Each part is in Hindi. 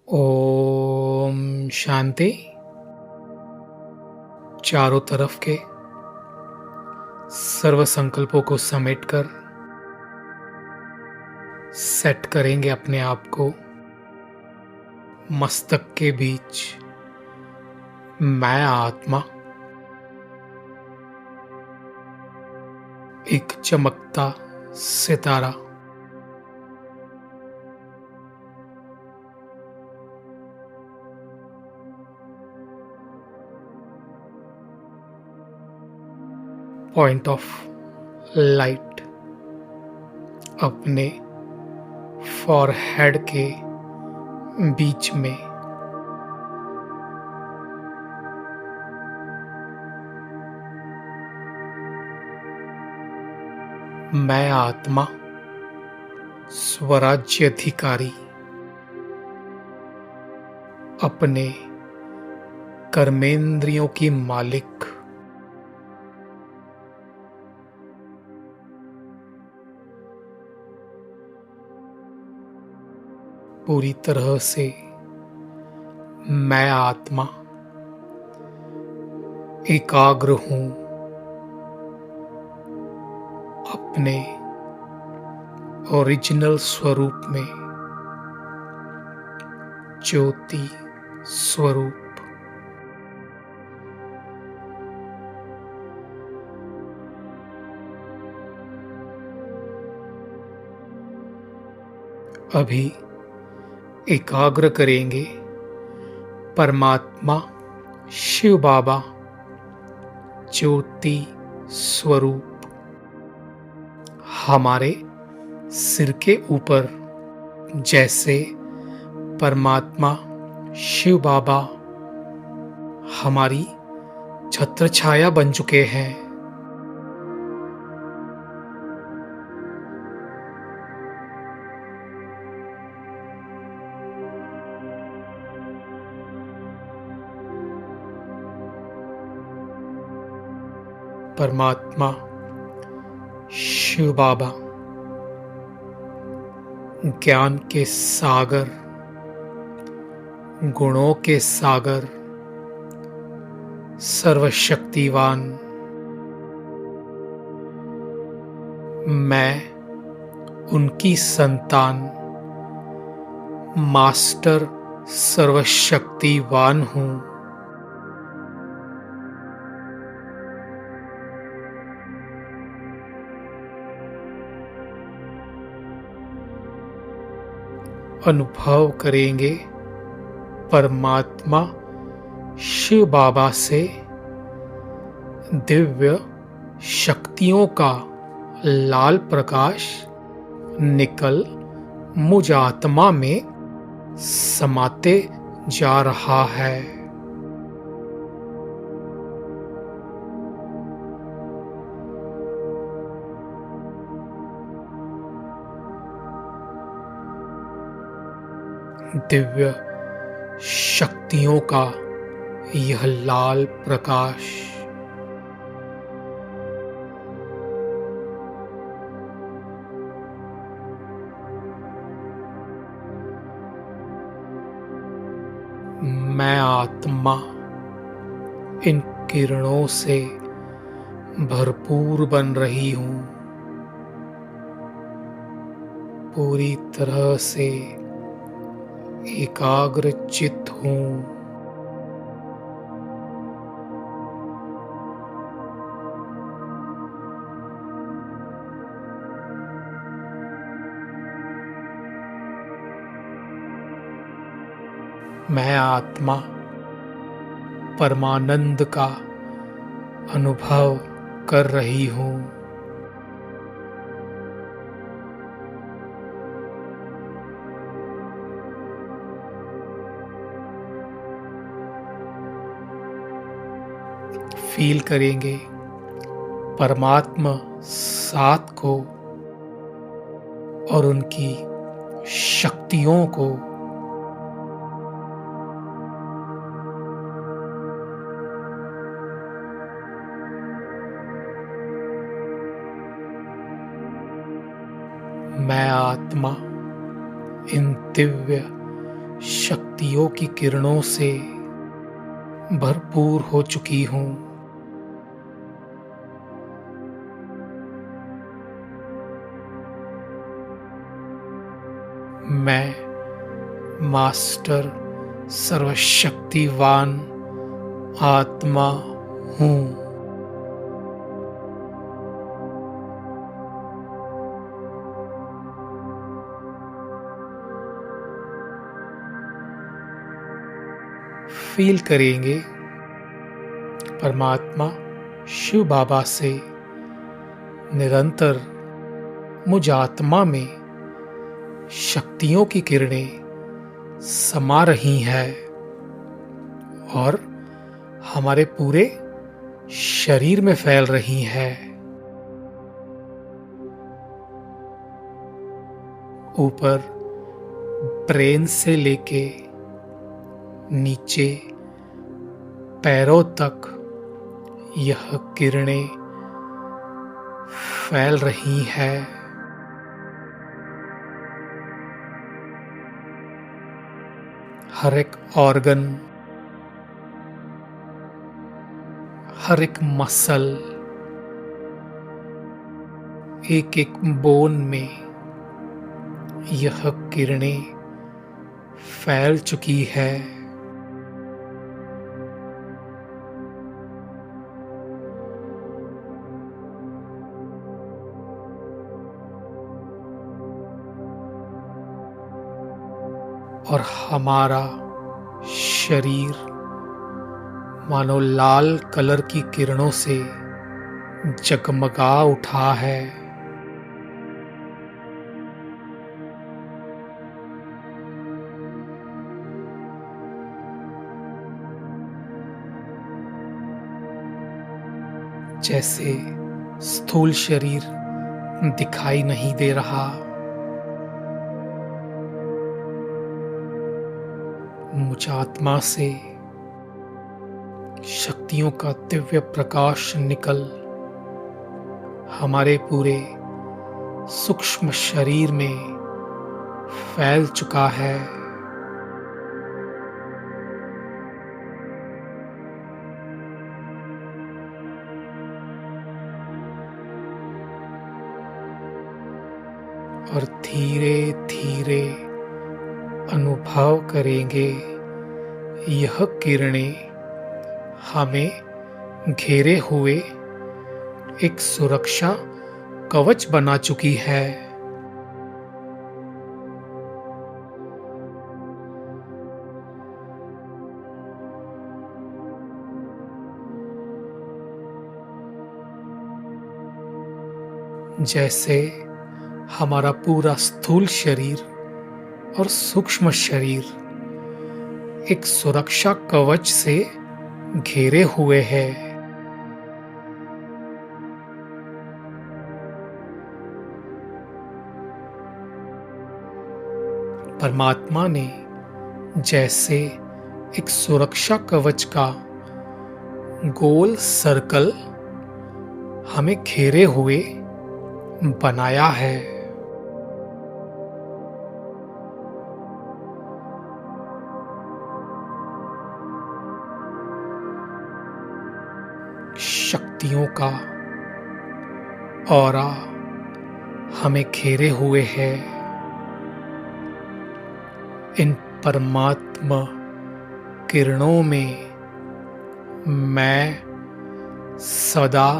ओम शांति। चारों तरफ के सर्व संकल्पों को समेटकर सेट करेंगे अपने आप को मस्तक के बीच। मैं आत्मा एक चमकता सितारा। पॉइंट ऑफ लाइट अपने फॉरहेड के बीच में। मैं आत्मा स्वराज्याधिकारी अपने कर्मेंद्रियों की मालिक। पूरी तरह से मैं आत्मा एकाग्र हूं अपने ओरिजिनल स्वरूप में, ज्योति स्वरूप। अभी एकाग्र करेंगे परमात्मा शिव बाबा ज्योति स्वरूप हमारे सिर के ऊपर। जैसे परमात्मा शिव बाबा हमारी छत्र छाया बन चुके हैं, परमात्मा शिव बाबा ज्ञान के सागर, गुणों के सागर, सर्वशक्तिवान। मैं उनकी संतान मास्टर सर्वशक्तिवान हूं। अनुभव करेंगे परमात्मा शिव बाबा से दिव्य शक्तियों का लाल प्रकाश निकल मुझ आत्मा में समाते जा रहा है। दिव्य शक्तियों का यह लाल प्रकाश मैं आत्मा इन किरणों से भरपूर बन रही हूं। पूरी तरह से एकाग्र चित्त हूं। मैं आत्मा परमानंद का अनुभव कर रही हूं। फील करेंगे परमात्मा साथ को और उनकी शक्तियों को। मैं आत्मा इन दिव्य शक्तियों की किरणों से भरपूर हो चुकी हूँ। मैं मास्टर सर्वशक्तिवान आत्मा हूँ। फील करेंगे परमात्मा शिव बाबा से निरंतर मुझ आत्मा में शक्तियों की किरणें समा रही हैं और हमारे पूरे शरीर में फैल रही हैं। ऊपर ब्रेन से लेके नीचे पैरों तक यह किरणें फैल रही हैं। हर एक ऑर्गन, हर एक मसल, एक एक बोन में यह किरणें फैल चुकी है। और हमारा शरीर मानो लाल कलर की किरणों से जगमगा उठा है। जैसे स्थूल शरीर दिखाई नहीं दे रहा, मुझ आत्मा से शक्तियों का दिव्य प्रकाश निकल हमारे पूरे सूक्ष्म शरीर में फैल चुका है। और धीरे धीरे अनुभव करेंगे यह किरणें हमें घेरे हुए एक सुरक्षा कवच बना चुकी है। जैसे हमारा पूरा स्थूल शरीर और सूक्ष्म शरीर एक सुरक्षा कवच से घेरे हुए हैं। परमात्मा ने जैसे एक सुरक्षा कवच का गोल सर्कल हमें घेरे हुए बनाया है। शक्तियों का ऑरा हमें घेरे हुए है। इन परमात्मा किरणों में मैं सदा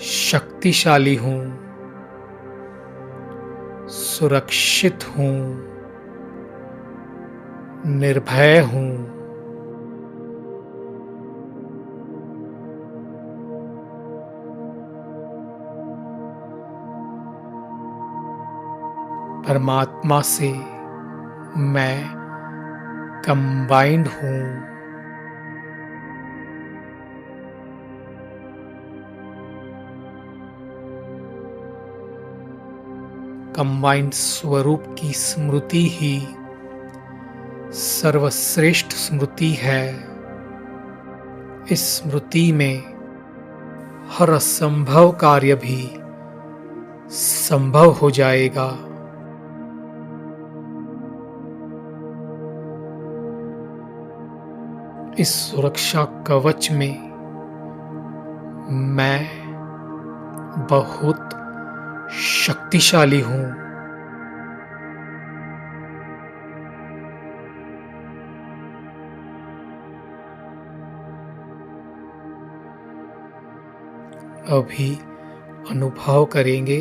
शक्तिशाली हूँ, सुरक्षित हूँ, निर्भय हूँ। परमात्मा से मैं कंबाइंड हूँ। कंबाइंड स्वरूप की स्मृति ही सर्वश्रेष्ठ स्मृति है। इस स्मृति में हर असंभव कार्य भी संभव हो जाएगा। इस सुरक्षा कवच में मैं बहुत शक्तिशाली हूँ। अभी अनुभव करेंगे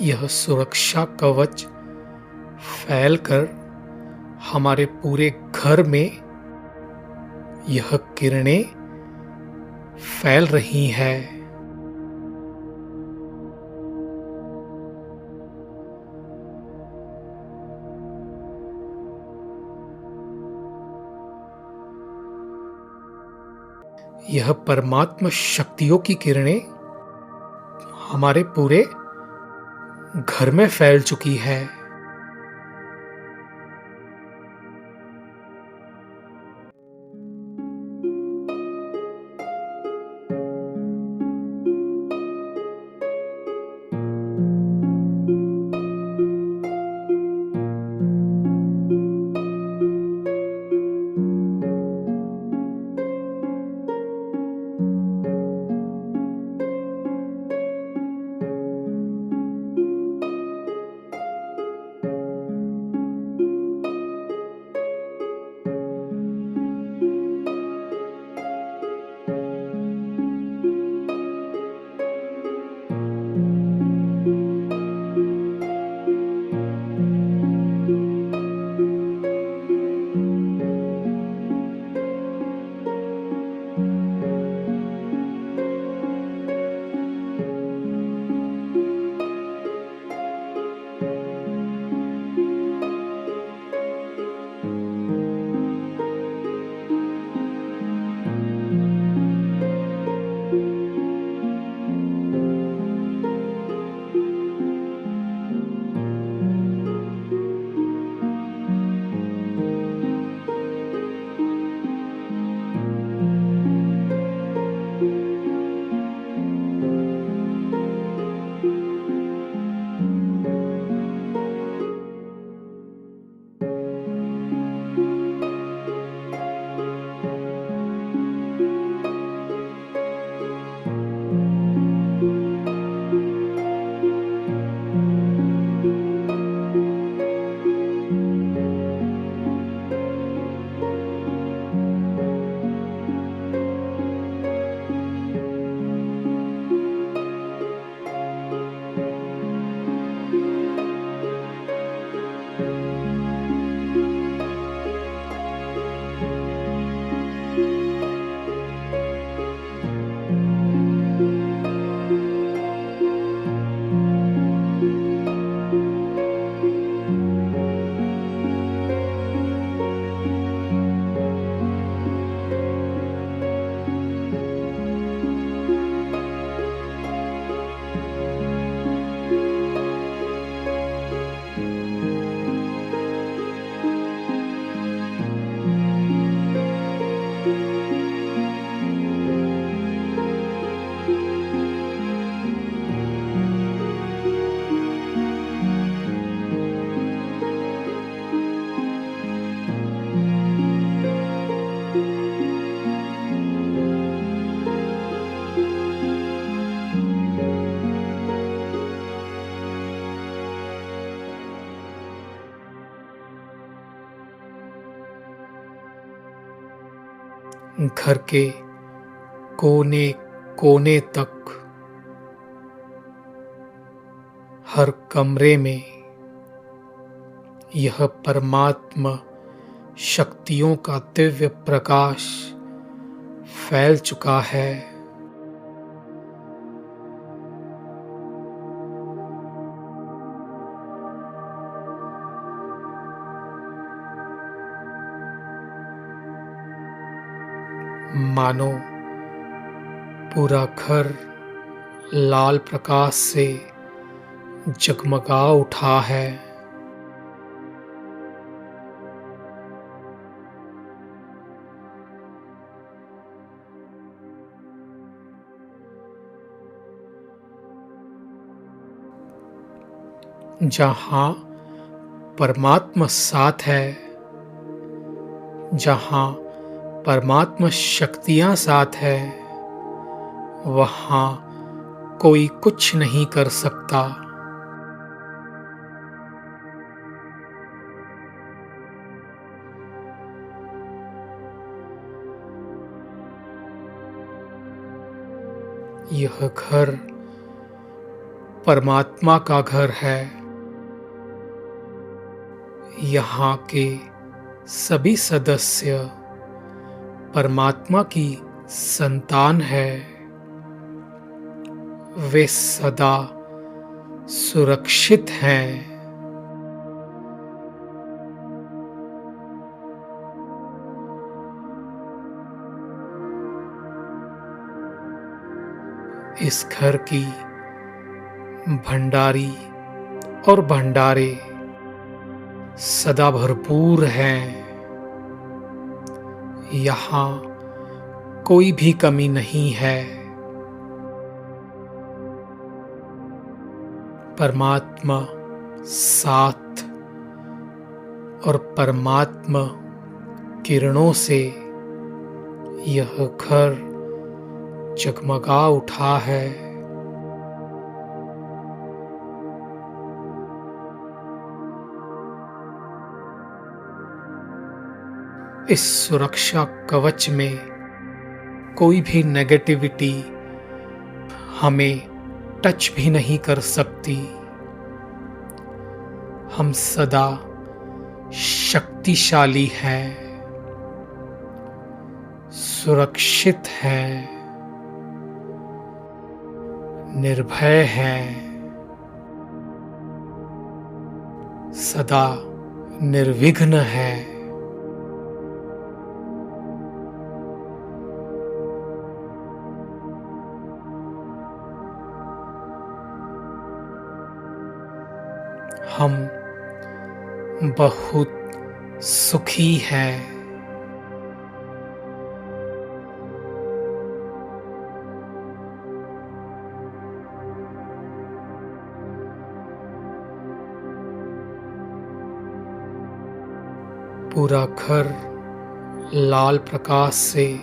यह सुरक्षा कवच फैलकर हमारे पूरे घर में यह किरणें फैल रही हैं। यह परमात्मा शक्तियों की किरणें हमारे पूरे घर में फैल चुकी है। घर के कोने कोने तक हर कमरे में यह परमात्मा शक्तियों का दिव्य प्रकाश फैल चुका है। मानो पूरा घर लाल प्रकाश से जगमगा उठा है। जहाँ परमात्मा साथ है, जहाँ परमात्मा शक्तियां साथ है, वहां कोई कुछ नहीं कर सकता। यह घर परमात्मा का घर है। यहाँ के सभी सदस्य परमात्मा की संतान है। वे सदा सुरक्षित हैं। इस घर की भंडारी और भंडारे सदा भरपूर हैं। यहाँ कोई भी कमी नहीं है। परमात्मा साथ और परमात्मा किरणों से यह घर जगमगा उठा है। इस सुरक्षा कवच में कोई भी नेगेटिविटी हमें टच भी नहीं कर सकती। हम सदा शक्तिशाली हैं, सुरक्षित हैं, निर्भय हैं, सदा निर्विघ्न हैं। हम बहुत सुखी हैं। पूरा घर लाल प्रकाश से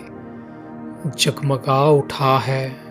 जगमगा उठा है।